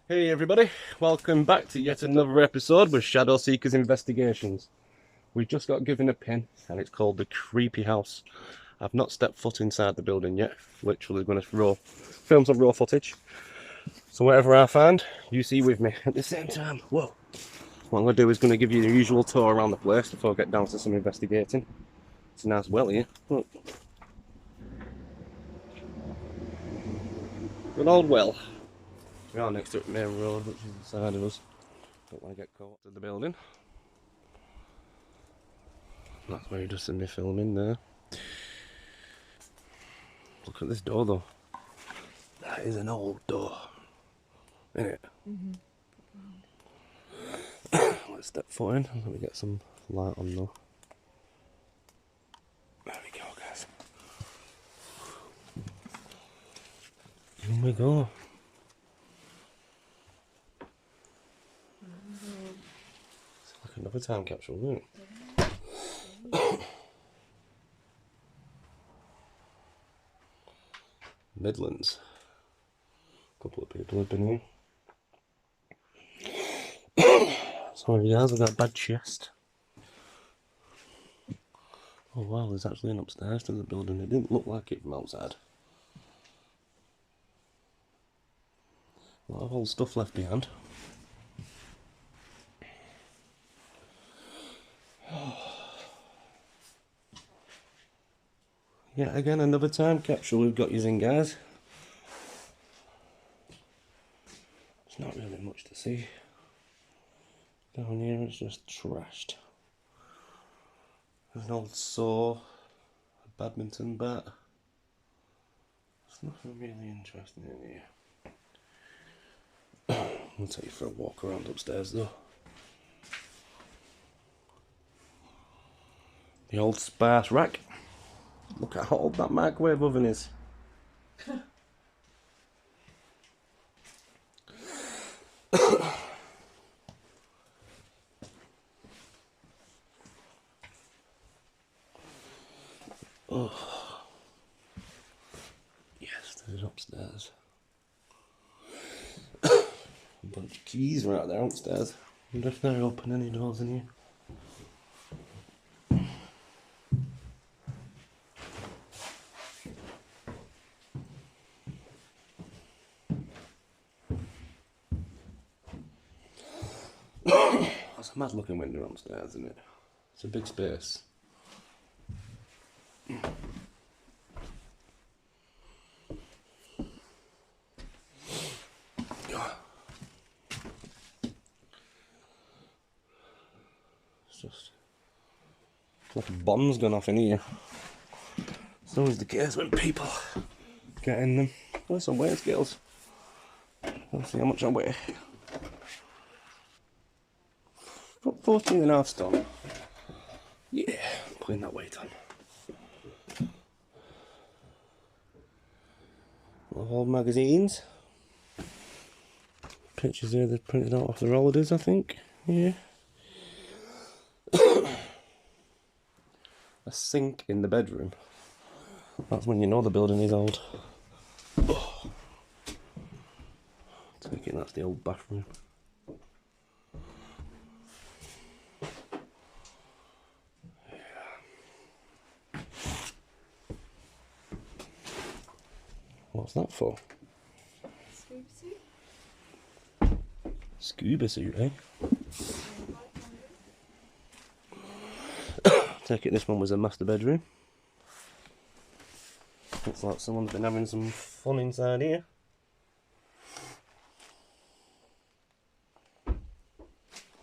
Hey everybody, welcome back to yet another episode with Shadow Seekers Investigations. We've just got given a pin and it's called the Creepy House. I've not stepped foot inside the building yet, literally going to film some raw footage. So whatever I find, you see with me at the same time. Whoa! What I'm going to do is going to give you the usual tour around the place before I get down to some investigating. It's a nice well here. Look. Good old well. We are next to the main road, which is the side of us. Don't want to get caught to the building. That's where you just see me filming there. Look at this door though. That is an old door. Isn't it? Let's step foot in. Let me get some light on though. There we go, guys. Here we go. It's like another time capsule, isn't it? Midlands. A couple of people have been here. Sorry guys, I've got a bad chest. Oh wow, there's actually an upstairs to the building. It didn't look like it from outside. A lot of old stuff left behind. Yeah, again, another time capsule we've got using, guys. There's not really much to see. Down here it's just trashed. There's an old saw, a badminton bat. There's nothing really interesting in here. I'll take you for a walk around upstairs though. The old sparse rack. Look at how old that microwave oven is. Oh. Yes, there's upstairs. A bunch of keys right there upstairs. I wonder if they open any doors in here. That's a mad looking window upstairs, isn't it? It's a big space. It's just like a bomb's gone off in here. It's always the case when people get in them. There's some weight scales. Let's see how much I weigh. Got 14.5 stone. Yeah, putting that weight on. Old magazines. Pictures there they've printed out off the rollers, I think. Yeah. A sink in the bedroom. That's when you know the building is old. Oh. Take it, that's the old bathroom. What's that for? Scuba suit. Scuba suit, eh? Take it this one was a master bedroom. Looks like someone's been having some fun inside here.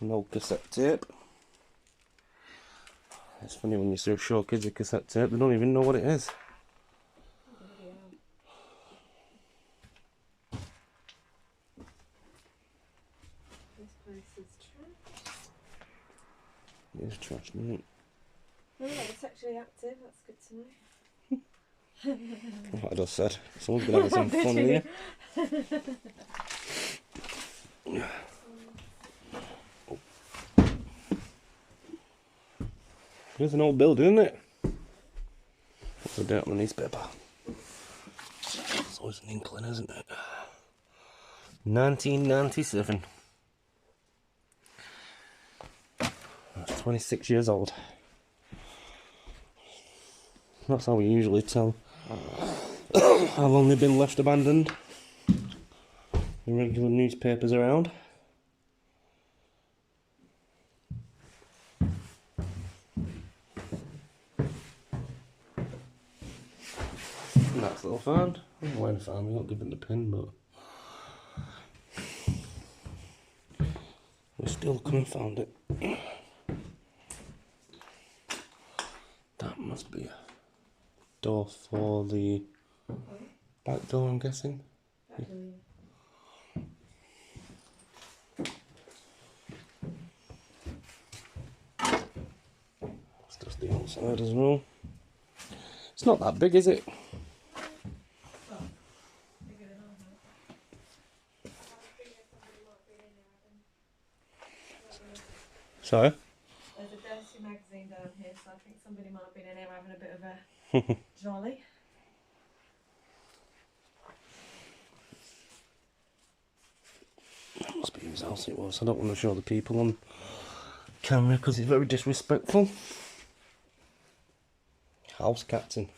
An old cassette tape. It's funny when you show kids a cassette tape, they don't even know what it is. This place is trash. It's trash, isn't it? Oh, it's actually active. That's good to know. What I just said. Someone's been having some fun here. Here's an old building, isn't it? What's the date on the newspaper? It's always an inkling, isn't it? 1997. That's 26 years old. That's how we usually tell how long they've been left abandoned. The regular newspapers around. Nice little fan. I don't know where the fan, we not given the pin, but we still couldn't found it. That must be a door for the back door, I'm guessing. It's just the outside as well. It's not that big, is it? Sorry? There's a dirty magazine down here, so I think somebody might have been in here having a bit of a jolly. That must be whose house it was. I don't want to show the people on camera because it's very disrespectful. House captain.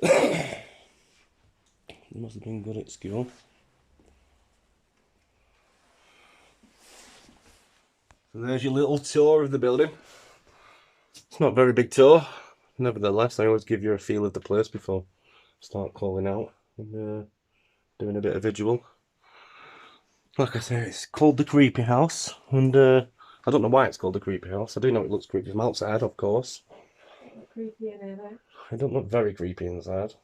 He must have been good at school. So there's your little tour of the building. It's not a very big tour. Nevertheless, I always give you a feel of the place before I start calling out and doing a bit of visual. Like I say, it's called the Creepy House, and I don't know why it's called the Creepy House. I do know it looks creepy from outside, of course. Don't look creepy in here though. It don't look very creepy inside.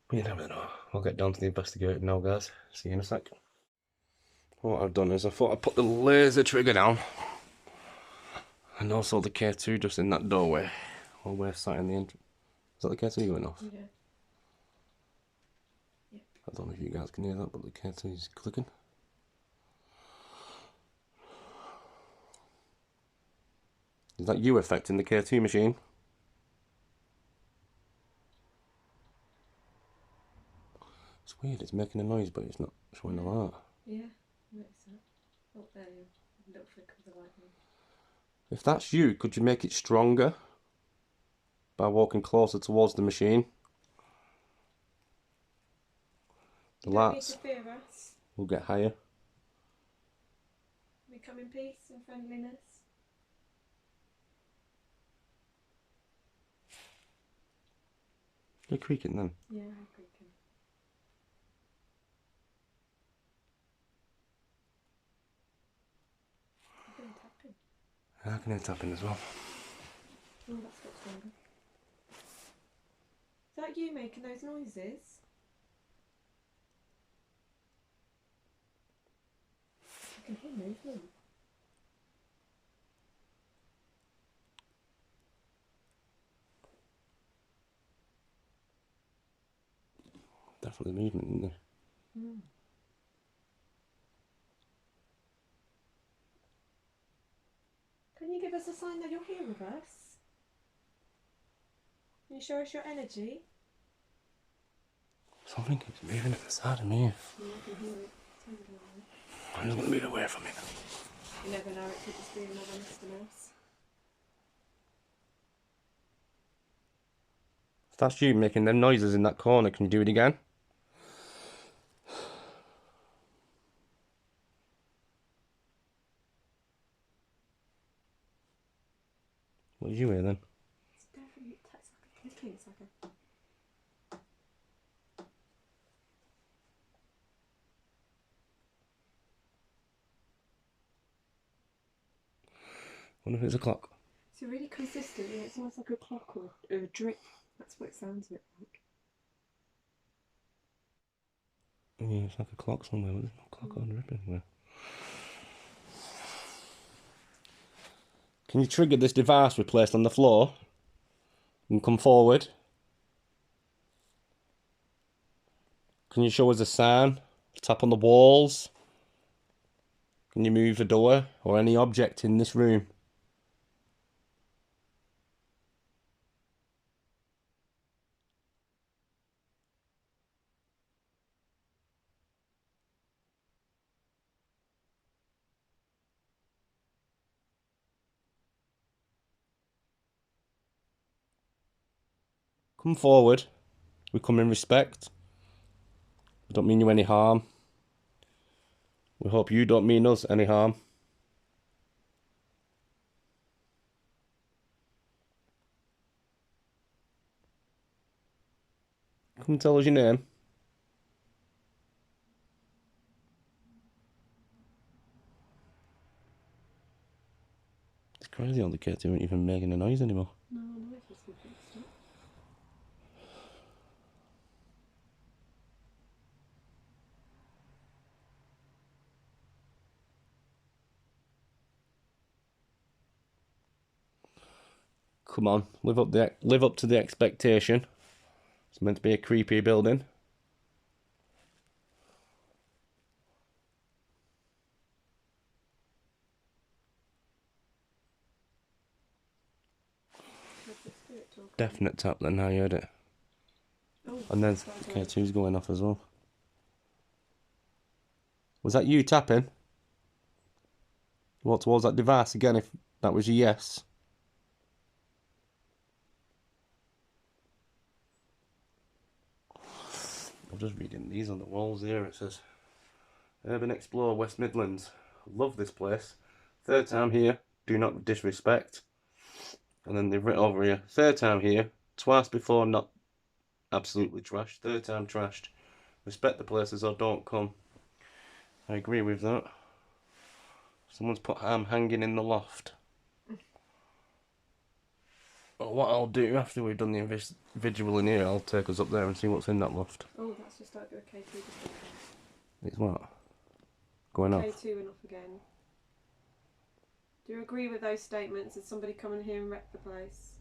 But you never know. I'll get down to the investigating now, guys. See you in a sec. What I've done is I thought I'd put the laser trigger down. And also the K2 just in that doorway. While we're sat in the entrance. Is that the K2 going off? Yeah. I don't know if you guys can hear that, but the K2 is clicking. Is that you affecting the K2 machine? It's weird, it's making a noise, but it's not showing a light. Yeah, notice that. Oh, there you go. A little flick of the lightning. If that's you, could you make it stronger by walking closer towards the machine? The lights will get higher. We come in peace and friendliness. You're creaking then. Yeah, I'm creaking. I'm going tapping. I can hear tapping as well. Oh, that's got stronger. Is that you making those noises? I can hear movement. Definitely movement, isn't there? Mm. Can you give us a sign that you're here with us? Can you show us your energy? Something keeps moving at the side of me. Yeah, I can hear it. I'm just going to move away from it. You never know, it could just be another Mr. Mouse. If that's you making them noises in that corner, can you do it again? What did you hear then? It's definitely, it's like a clicking, it's like a... I wonder if it's a clock. It's really consistent, yeah, it's almost like a clock or a drip. That's what it sounds a bit like. Yeah, it's like a clock somewhere, but there's no clock on rip anywhere. Can you trigger this device we placed on the floor? And come forward. Can you show us a sign? Tap on the walls. Can you move the door or any object in this room? come forward. We come in respect. We don't mean you any harm. We hope you don't mean us any harm. Come and tell us your name. It's crazy how the kids aren't even making a noise anymore. No, no, if it's been fixed up. Come on, live up to the expectation. It's meant to be a creepy building. Where's the spirit talk? Definite tap then, I heard it. Oh, And then sorry, sorry. K2's going off as well. Was that you tapping? What towards that device again if that was your yes? I'm just reading these on the walls here. It says Urban Explorer West Midlands. Love this place. Third time here. Do not disrespect. And then they've written over here. Third time here. Twice before, not absolutely trashed. Third time trashed. Respect the places or don't come. I agree with that. Someone's put I'm hanging in the loft. Well, what I'll do after we've done the visual in here, I'll take us up there and see what's in that loft. Oh, that's just like a K2 just went off. It's what? Going off? K2 went off again. Do you agree with those statements? Did somebody come in here and wreck the place?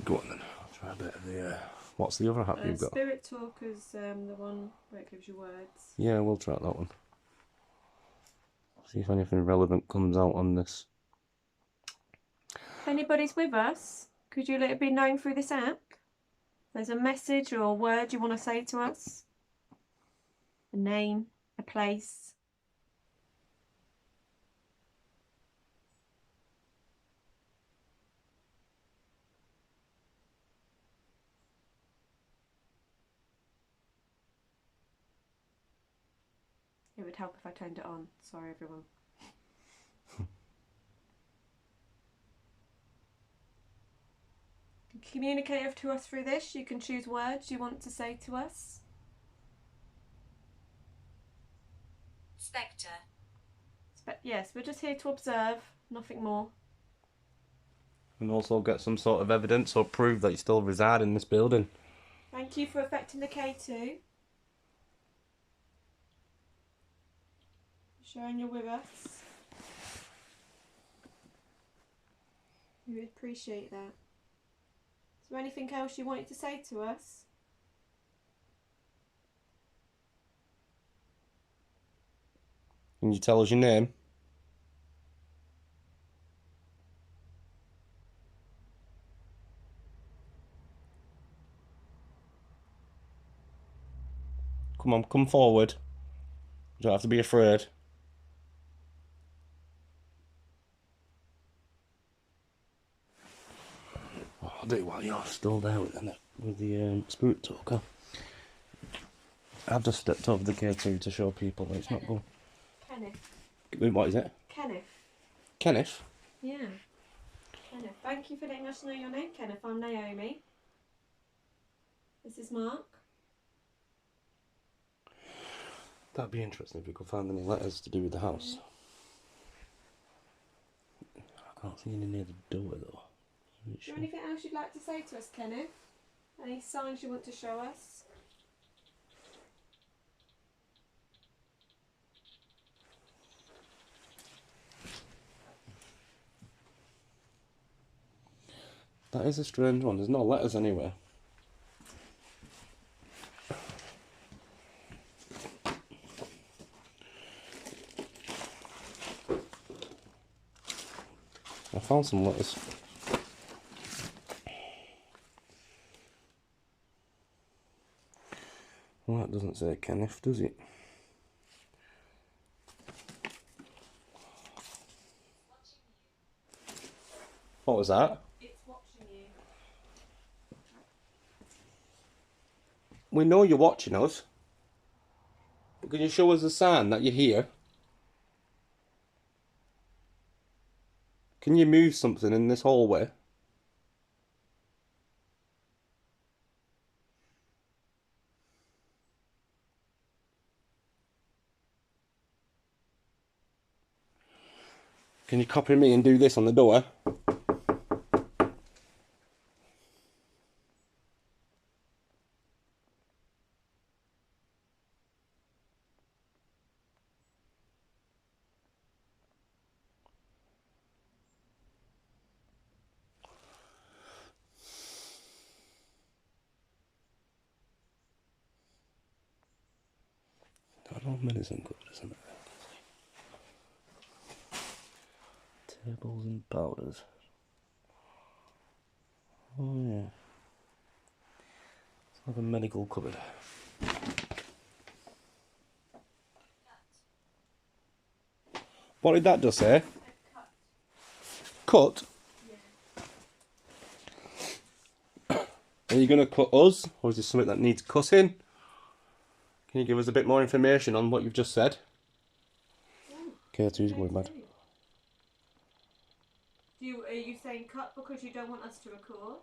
Go on then. I'll try a bit of the. What's the other app you've got? Spirit Talk is the one where it gives you words. Yeah, we'll try that one. See if anything relevant comes out on this. If anybody's with us, could you let it be known through this app? There's a message or a word you want to say to us. A name, a place. It would help if I turned it on. Sorry, everyone. Communicate to us through this. You can choose words you want to say to us. Spectre. Yes, we're just here to observe, nothing more. And also get some sort of evidence or proof that you still reside in this building. Thank you for affecting the K2. Showing you're with us. We appreciate that. Is there anything else you wanted to say to us? Can you tell us your name? Come on, come forward. You don't have to be afraid. Oh, I'll do it while you're still there with the spirit talker. I've just stepped over the K2 to show people that it's not going. Kenneth. What is it? Kenneth. Kenneth? Yeah. Kenneth. Thank you for letting us know your name, Kenneth. I'm Naomi. This is Mark. That'd be interesting if we could find any letters to do with the house. I can't see any near the door though. Is there anything else you'd like to say to us, Kenneth? Any signs you want to show us? That is a strange one. There's no letters anywhere. I found some letters. Well, that doesn't say Kenneth, does it? What was that? It's watching you. We know you're watching us. But can you show us a sign that you're here? Can you move something in this hallway? Can you copy me and do this on the door? Medicine good, isn't it? Tables and powders. Oh yeah. It's like a medical cupboard. What did that just say? Cut? Yeah. Are you going to cut us? Or is this something that needs cutting? Can you give us a bit more information on what you've just said? K2's going mad. Are you saying cut because you don't want us to record?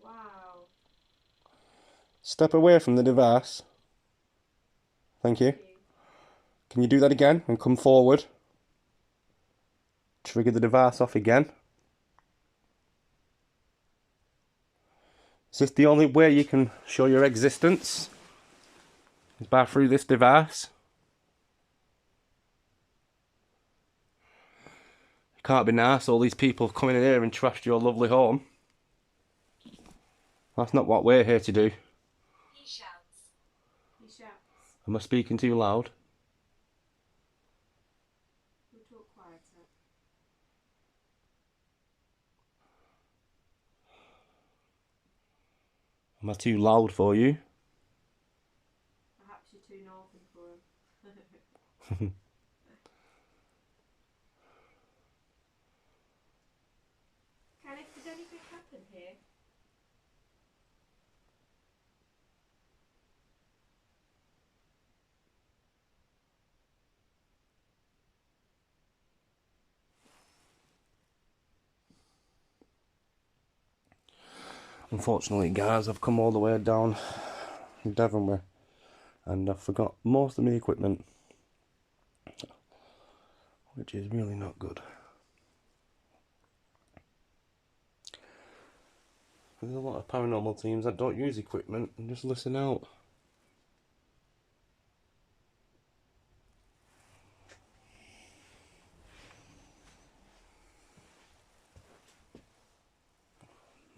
Wow. Step away from the device. Thank you. Can you do that again and come forward? Trigger the device off again. Is this the only way you can show your existence? Is by through this device? It can't be nice, all these people have come in here and trashed your lovely home. That's not what we're here to do. He shouts. He shouts. Am I speaking too loud? We'll talk quieter. Am I too loud for you? Perhaps you're too northern for him. Kenneth, did anything happen here? Unfortunately, guys, I've come all the way down Devonway and I've forgot most of my equipment, which is really not good. There's a lot of paranormal teams that don't use equipment and just listen out.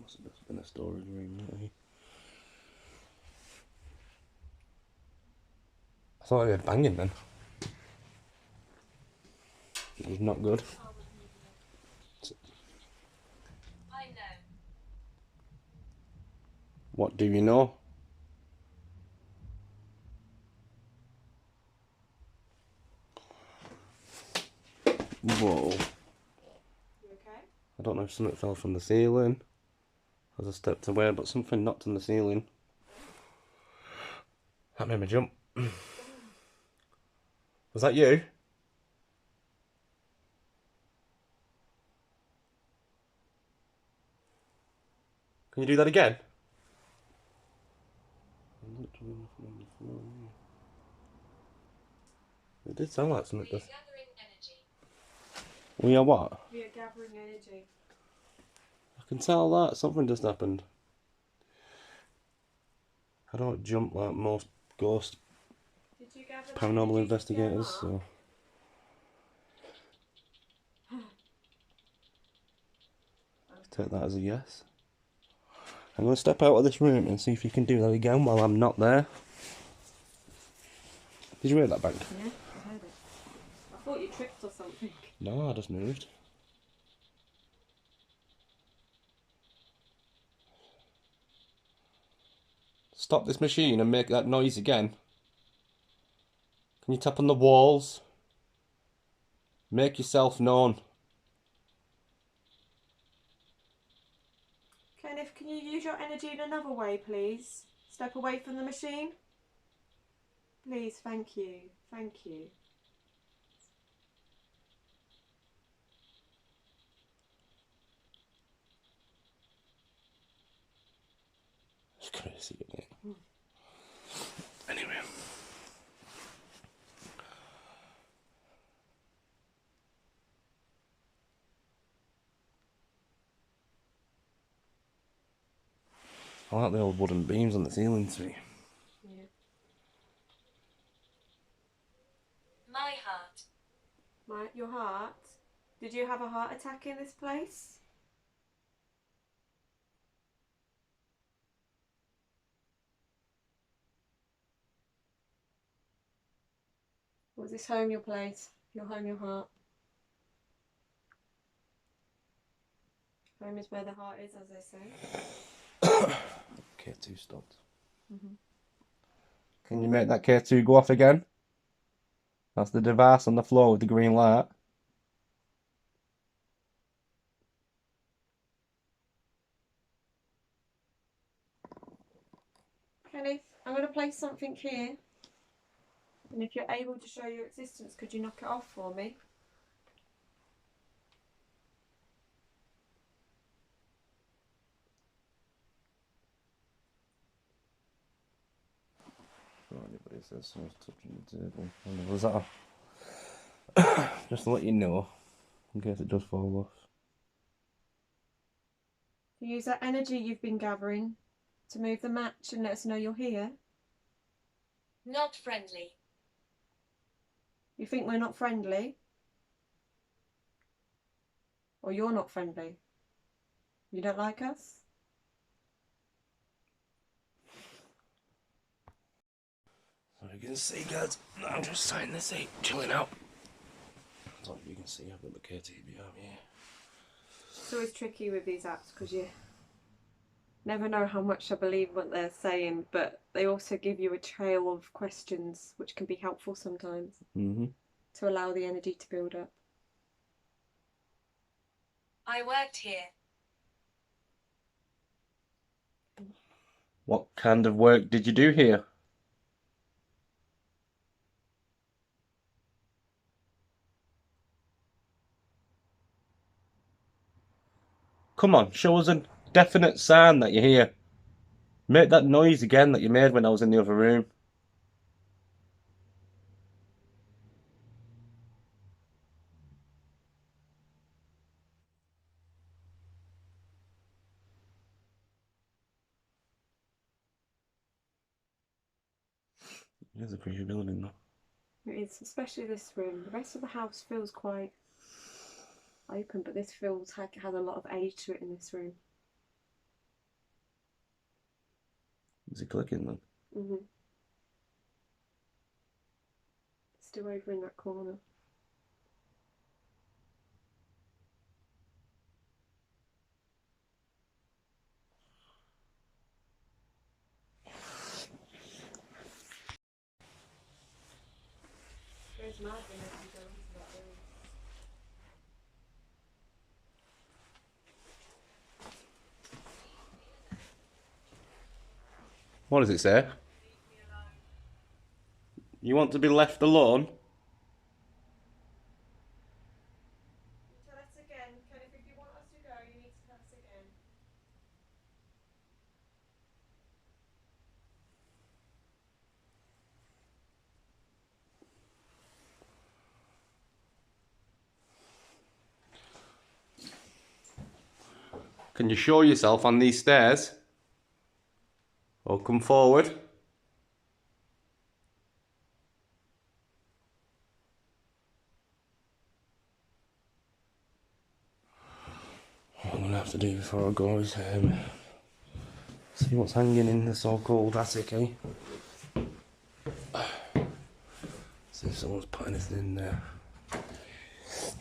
Must have just been a storage room, maybe. I thought I heard banging then. It was not good. I know. What do you know? Whoa. You okay? I don't know if something fell from the ceiling as I stepped away, but something knocked on the ceiling. That made me jump. Was that you? Can you do that again? It did sound like something. We are gathering energy. We are what? We are gathering energy. I can tell that something just happened. I don't jump like most ghost Did you gather paranormal energy investigators, to so take that as a yes. I'm going to step out of this room and see if you can do that again while I'm not there. Did you hear that bang? Yeah, I heard it. I thought you tripped or something. No, I just moved. Stop this machine and make that noise again. Can you tap on the walls? Make yourself known. Kenneth, can you use your energy in another way, please? Step away from the machine. Please, thank you. Thank you. It's crazy, isn't it? Anyway. I like the old wooden beams on the ceiling tree. Yeah. My heart. Your heart? Did you have a heart attack in this place? Was this home your place? Your home, your heart? Home is where the heart is, as they say. K2 stopped. Mm-hmm. Can you make that K2 go off again? That's the device on the floor with the green light. Kenneth, I'm going to place something here. And if you're able to show your existence, could you knock it off for me? Anybody says someone's touching the table. Was that just to let you know, in case it does fall off. Use that energy you've been gathering to move the match and let us know you're here. Not friendly. You think we're not friendly? Or you're not friendly? You don't like us? So you can see, guys, I'm just sat in the seat, chilling out. So you can see I've got the KT behind me. It's always tricky with these apps because you never know how much I believe what they're saying, but they also give you a trail of questions which can be helpful sometimes to allow the energy to build up. I worked here. What kind of work did you do here? Come on, show us a definite sign that you're here. Make that noise again that you made when I was in the other room. It is a creepy building though. It is, especially this room. The rest of the house feels quite open, but this feels like it has a lot of age to it in this room. Is it clicking then? Still over in that corner. Goes mad whenever you go into that room. What does it say? You want to be left alone? Tell us again, Kenneth, if you want us to go, you need to tell us again. Can you show yourself on these stairs? Or come forward? What I'm going to have to do before I go is see what's hanging in the so-called attic, eh? See if someone's put anything in there. There's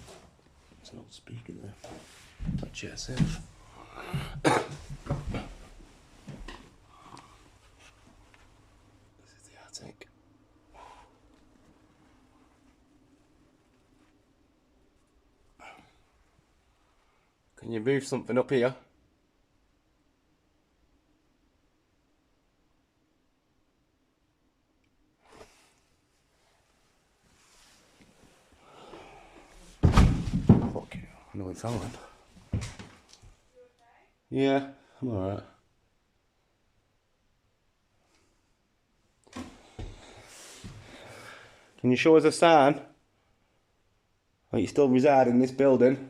an old speaker there. That chair safe. This is the attic. Can you move something up here? Fuck you, I know it's on. Yeah, I'm alright. Can you show us a sign that you still reside in this building?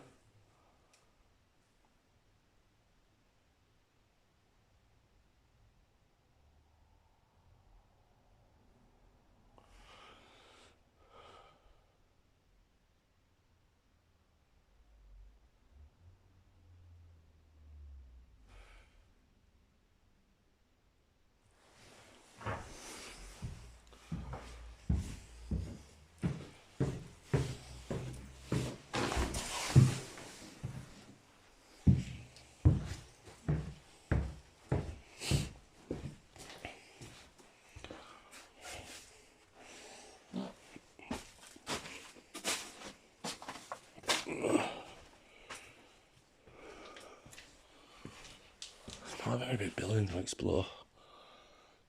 It's not a very big building to explore,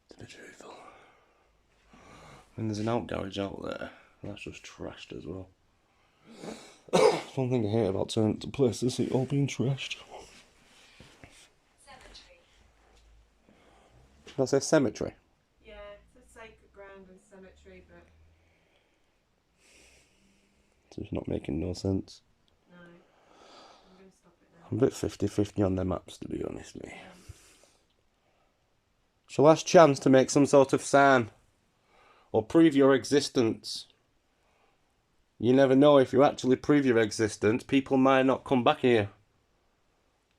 to be truthful. And there's an out garage out there, that's just trashed as well. One thing I hate about turning to places, it all being trashed. Cemetery. That's a cemetery. Yeah, it's a sacred ground and cemetery, but It's just not making no sense. no. I'm going to stop it now. I'm a bit 50-50 on their maps, to be honest with you. It's your last chance to make some sort of sign or prove your existence. You never know, if you actually prove your existence, people might not come back here.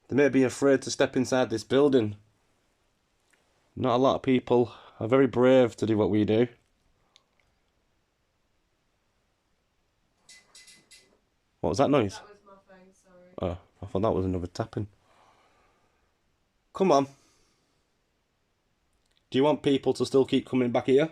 They may be afraid to step inside this building. Not a lot of people are very brave to do what we do. What was that noise? That was my phone, sorry. Oh, I thought that was another tapping. Come on. Do you want people to still keep coming back here?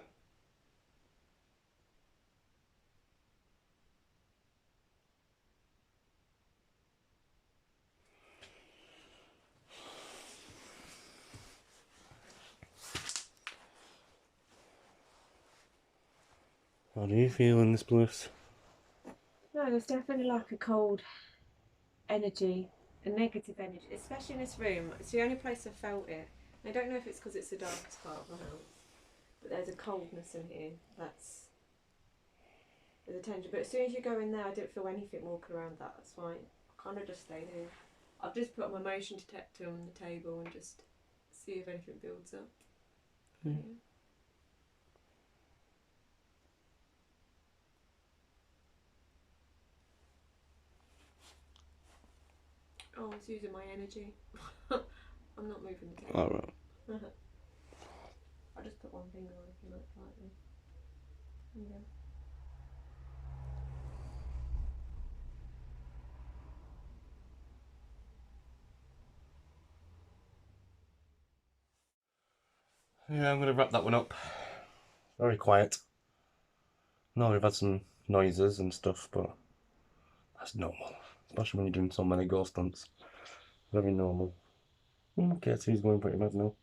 How do you feel in this place? No, there's definitely like a cold energy, a negative energy, especially in this room. It's the only place I've felt it. I don't know if it's because it's the darkest part of the house, but there's a coldness in here. There's a tension. But as soon as you go in there, I don't feel anything walking around that. That's why I kind of just stayed here. I've just put my motion detector on the table and just see if anything builds up. Mm. Yeah. Oh, it's using my energy. I'm not moving the table. Alright. I'll just put one finger on if you like lightly. Yeah. Yeah, I'm going to wrap that one up. Very quiet. No, we've had some noises and stuff, but that's normal. Especially when you're doing so many ghost hunts. Very normal. Okay, so he's going pretty mad now.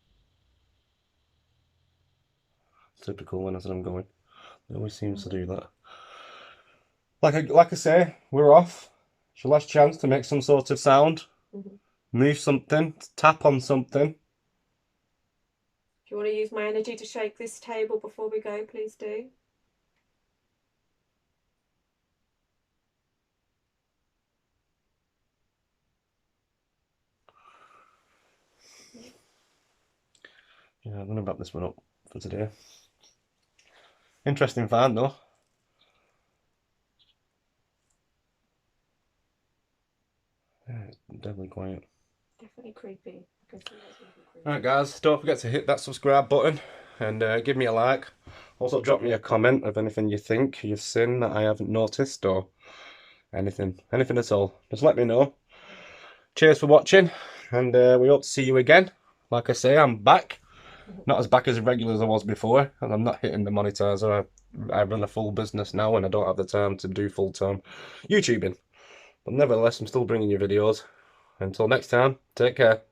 Typical when I said I'm going. It always seems to do that. Like I say, we're off. It's your last chance to make some sort of sound. Move something, tap on something. Do you want to use my energy to shake this table before we go? Please do. Yeah, I'm going to wrap this one up for today. Interesting find though. Yeah, it's definitely quiet. Definitely creepy. I can see that's really creepy. Alright guys, don't forget to hit that subscribe button and give me a like. Also drop me a comment of anything you think you've seen that I haven't noticed or anything at all. Just let me know. Cheers for watching and we hope to see you again. Like I say, I'm back. Not as back as regular as I was before, and I'm not hitting the monetizer. I run a full business now and I don't have the time to do full-time YouTubing. But nevertheless, I'm still bringing you videos. Until next time, take care.